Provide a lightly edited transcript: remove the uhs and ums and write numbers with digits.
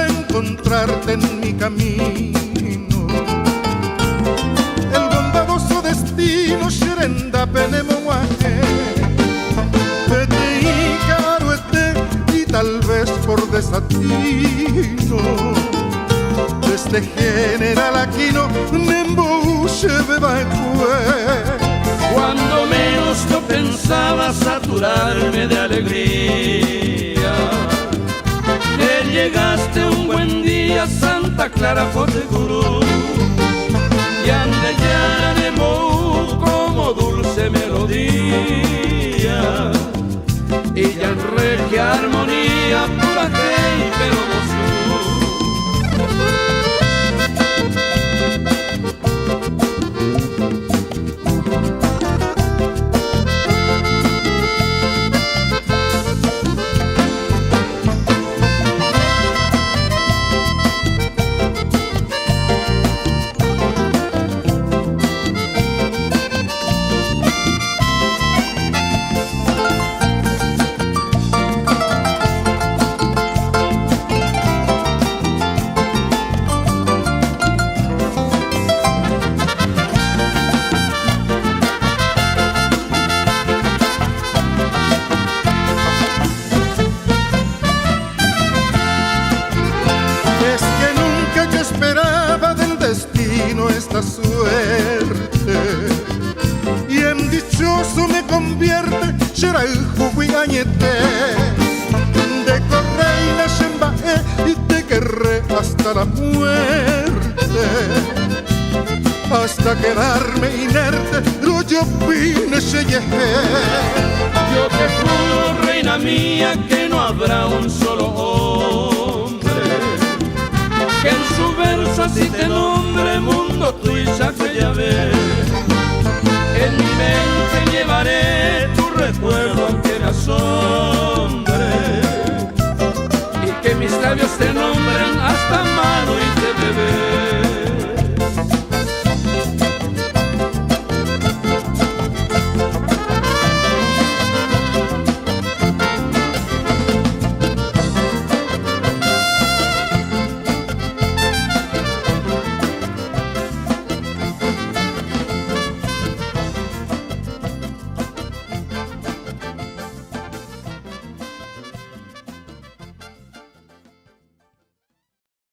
Encontrarte en mi camino, el bondadoso destino Sherenda Penemoaje Pete Caruete, y tal vez por desatino desde General Aquino Nembuche Bebaecue. Cuando menos yo pensaba saturarme de alegría, llegaste un buen día, Santa Clara Fotecurú, y ande ya de Mou como dulce melodía, y ya en regia armonía pura que y peronosú. Esta suerte y en dichoso me convierte será el juguigañete de correina Shembae, y te querré hasta la muerte, hasta quedarme inerte lo yo vine selleje. Yo te juro, reina mía, que no habrá un solo hombre que en su verso así te nombre, mundo tú y saque ya ves. En mi mente llevaré tu recuerdo aunque me asome.